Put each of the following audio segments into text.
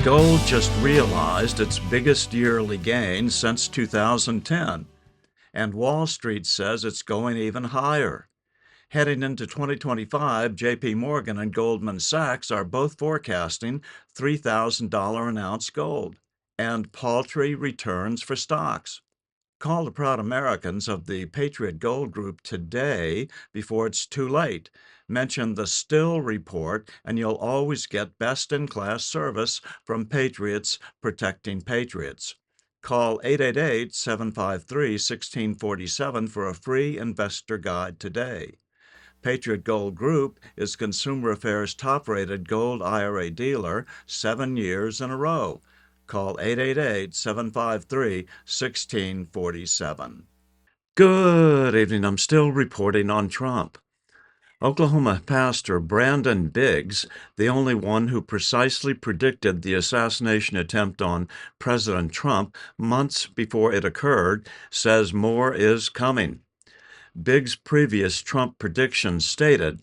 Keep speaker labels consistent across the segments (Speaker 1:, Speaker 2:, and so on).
Speaker 1: Gold just realized its biggest yearly gain since 2010, and Wall Street says it's going even higher. Heading into 2025, JP Morgan and Goldman Sachs are both forecasting $3,000 an ounce gold and paltry returns for stocks. Call the proud Americans of the Patriot Gold Group today before it's too late. Mention the Still Report, and you'll always get best-in-class service from Patriots protecting patriots. Call 888-753-1647 for a free investor guide today. Patriot Gold Group is Consumer Affairs' top-rated gold IRA dealer 7 years in a row. Call 888-753-1647. Good evening. I'm still reporting on Trump. Oklahoma pastor Brandon Biggs, the only one who precisely predicted the assassination attempt on President Trump months before it occurred, says more is coming. Biggs' previous Trump predictions stated,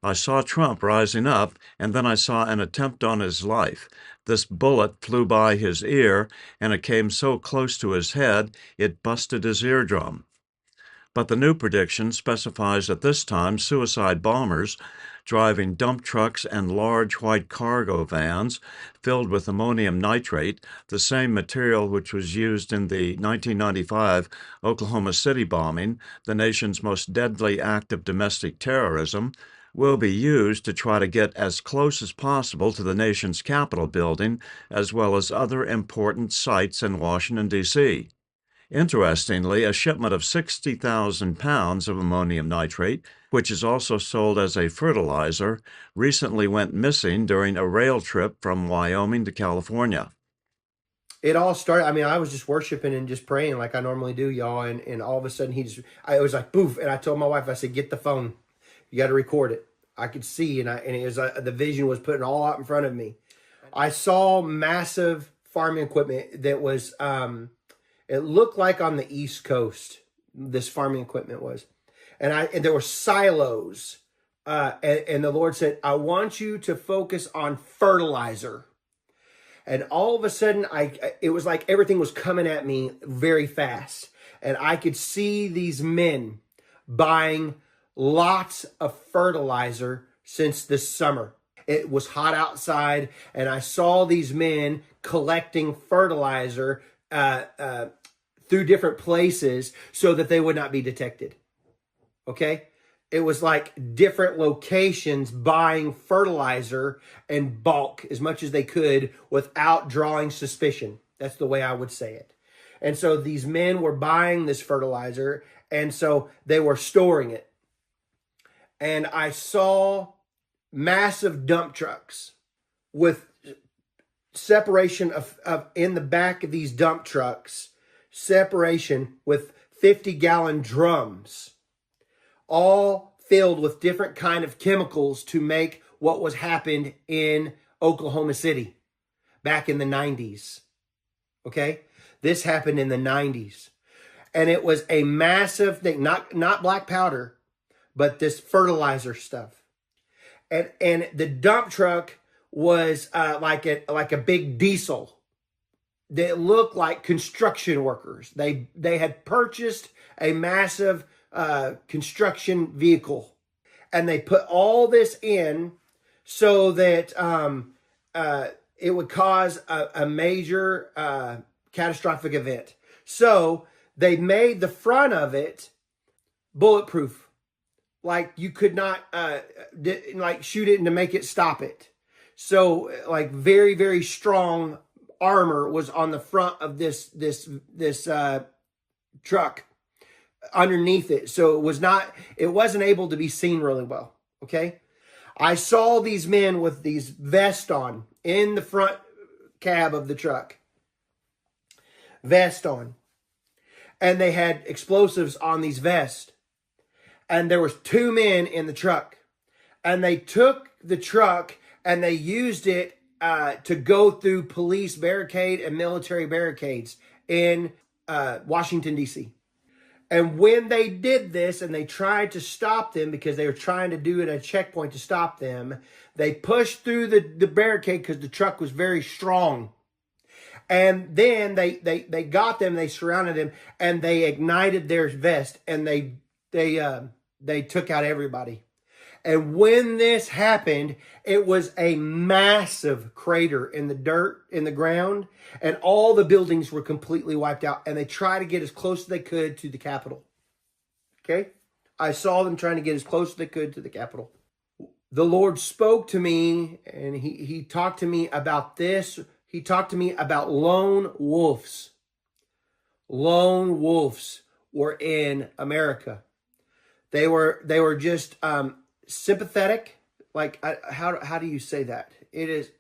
Speaker 1: "I saw Trump rising up, and then I saw an attempt on his life. This bullet flew by his ear, and it came so close to his head, it busted his eardrum." But the new prediction specifies at this time suicide bombers driving dump trucks and large white cargo vans filled with ammonium nitrate, the same material which was used in the 1995 Oklahoma City bombing, the nation's most deadly act of domestic terrorism, will be used to try to get as close as possible to the nation's Capitol building, as well as other important sites in Washington, D.C. Interestingly, a shipment of 60,000 pounds of ammonium nitrate, which is also sold as a fertilizer, recently went missing during a rail trip from Wyoming to California.
Speaker 2: It all started, I was just worshiping and just praying like I normally do, y'all, and all of a sudden I was like, poof, and I told my wife, I said, get the phone. You got to record it. I could see, and it was the vision was putting all out in front of me. I saw massive farming equipment that was, it looked like on the East Coast, this farming equipment was. And there were silos. And the Lord said, I want you to focus on fertilizer. And all of a sudden, it was like everything was coming at me very fast. And I could see these men buying lots of fertilizer since this summer. It was hot outside, and I saw these men collecting fertilizer through different places so that they would not be detected. Okay? It was like different locations buying fertilizer in bulk as much as they could without drawing suspicion. That's the way I would say it. And so these men were buying this fertilizer, and so they were storing it. And I saw massive dump trucks with separation of in the back of these dump trucks, separation with 50-gallon drums, all filled with different kind of chemicals to make what was happened in Oklahoma City back in the 90s. Okay? This happened in the 90s. And it was a massive thing, not black powder, but this fertilizer stuff. And the dump truck was like a big diesel that looked like construction workers. They had purchased a massive construction vehicle, and they put all this in so that it would cause a major catastrophic event. So they made the front of it bulletproof. Like you could not shoot it and to make it stop it. So like very, very strong armor was on the front of this truck underneath it. So it wasn't able to be seen really well. Okay. I saw these men with these vests on in the front cab of the truck. Vest on. And they had explosives on these vests. And there was 2 men in the truck, and they took the truck and they used it to go through police barricade and military barricades in Washington, D.C. And when they did this and they tried to stop them because they were trying to do it at a checkpoint to stop them, they pushed through the barricade because the truck was very strong. And then they got them, they surrounded them, and they ignited their vest, and they took out everybody. And when this happened, it was a massive crater in the dirt, in the ground, and all the buildings were completely wiped out. And they tried to get as close as they could to the Capitol. Okay? I saw them trying to get as close as they could to the Capitol. The Lord spoke to me, and he talked to me about this. He talked to me about lone wolves. Lone wolves were in America. They were just sympathetic. Like, how do you say that? It is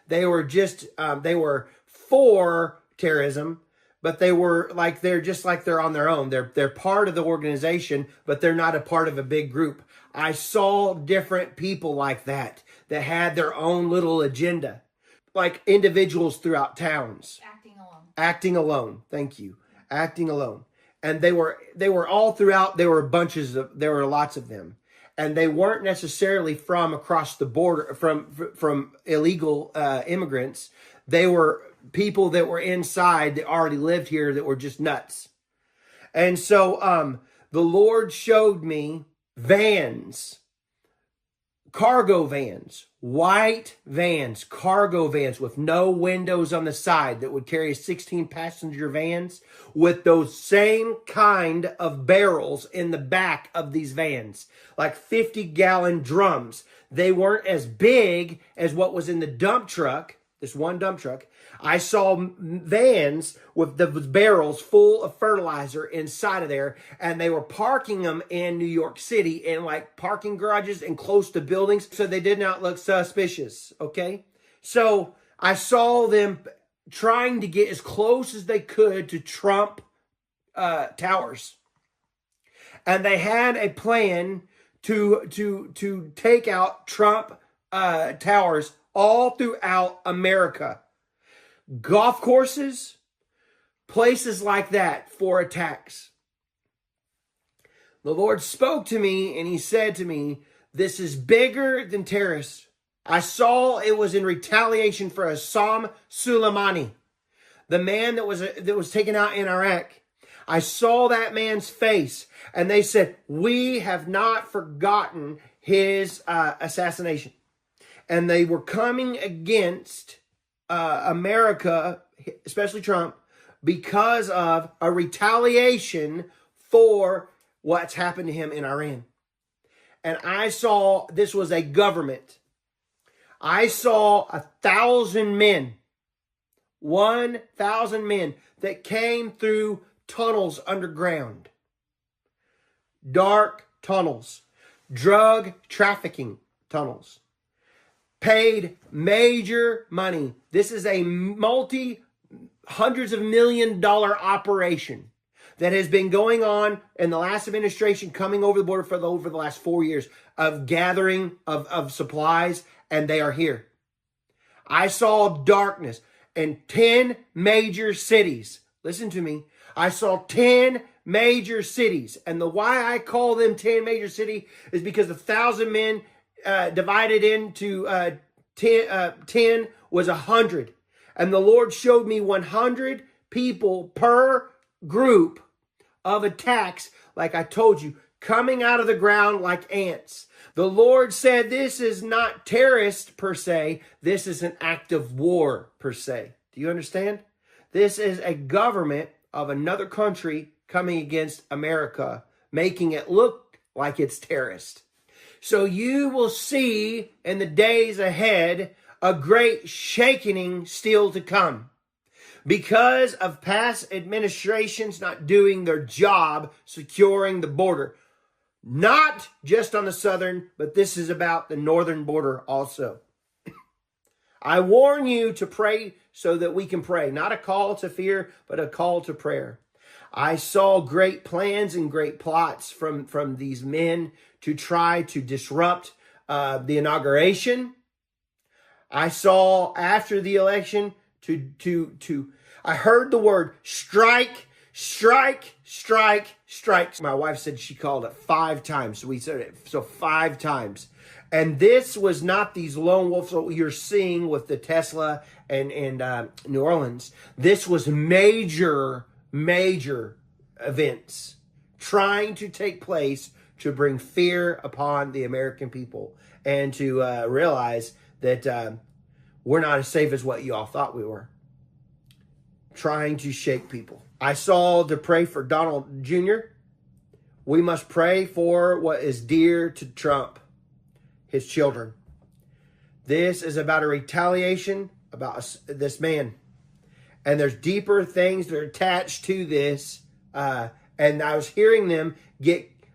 Speaker 2: they were for terrorism, but they're just like they're on their own. They're part of the organization, but they're not a part of a big group. I saw different people like that had their own little agenda, like individuals throughout towns. Acting alone. Thank you. Acting alone. And they were all throughout. There were lots of them. And they weren't necessarily from across the border, from illegal immigrants. They were people that were inside that already lived here that were just nuts. And so the Lord showed me vans, cargo vans, white vans, cargo vans with no windows on the side that would carry 16 passenger vans with those same kind of barrels in the back of these vans, like 50-gallon drums. They weren't as big as what was in the dump truck, this one dump truck. I saw vans with the barrels full of fertilizer inside of there, and they were parking them in New York City in like parking garages and close to buildings, so they did not look suspicious, okay? So I saw them trying to get as close as they could to Trump towers. And they had a plan to take out Trump towers all throughout America. Golf courses, places like that for attacks. The Lord spoke to me and he said to me, this is bigger than terrorists. I saw it was in retaliation for Assam Soleimani, the man that was taken out in Iraq. I saw that man's face and they said, we have not forgotten his assassination. And they were coming against America, especially Trump, because of a retaliation for what's happened to him in Iran. And I saw this was a government. I saw 1,000 men, 1,000 men that came through tunnels underground, dark tunnels, drug trafficking tunnels. Paid major money. This is a hundreds of $1 million operation that has been going on in the last administration, coming over the border over the last 4 years of gathering of supplies, and they are here. I saw darkness in 10 major cities. Listen to me. I saw 10 major cities, and the why I call them 10 major cities is because 1,000 men divided into 10 was 100. And the Lord showed me 100 people per group of attacks, like I told you, coming out of the ground like ants. The Lord said this is not terrorist per se. This is an act of war per se. Do you understand? This is a government of another country coming against America, making it look like it's terrorist. So you will see in the days ahead a great shaking still to come because of past administrations not doing their job securing the border. Not just on the southern, but this is about the northern border also. I warn you to pray so that we can pray. Not a call to fear, but a call to prayer. I saw great plans and great plots from these men to try to disrupt the inauguration. I saw after the election I heard the word strike Strike, strike, strike. My wife said she called it 5 times. So we said it, so 5 times. And this was not these lone wolves that you're seeing with the Tesla and New Orleans. This was major, major events trying to take place to bring fear upon the American people and to realize that we're not as safe as what you all thought we were. Trying to shake people. I saw to pray for Donald Jr. We must pray for what is dear to Trump, his children. This is about a retaliation about this man. And there's deeper things that are attached to this. And I was hearing them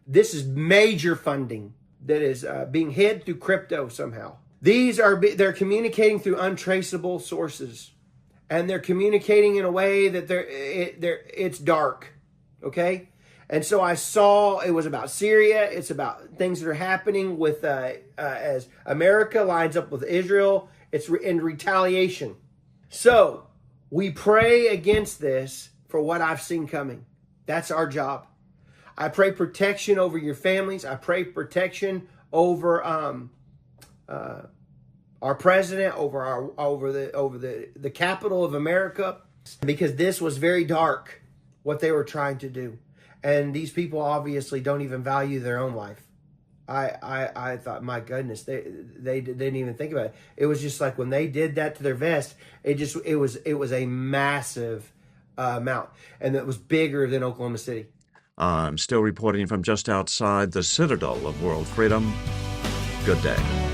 Speaker 2: this is major funding that is being hid through crypto somehow. They're communicating through untraceable sources. And they're communicating in a way that it's dark, okay? And so I saw it was about Syria. It's about things that are happening with as America lines up with Israel. It's in retaliation. So we pray against this for what I've seen coming. That's our job. I pray protection over your families. I pray protection over our president, over the capital of America, because this was very dark, what they were trying to do. And these people obviously don't even value their own life. I thought, my goodness, they didn't even think about it. It was just like when they did that to their vest, it was a massive amount, and it was bigger than Oklahoma City.
Speaker 1: I'm still reporting from just outside the citadel of world freedom. Good day.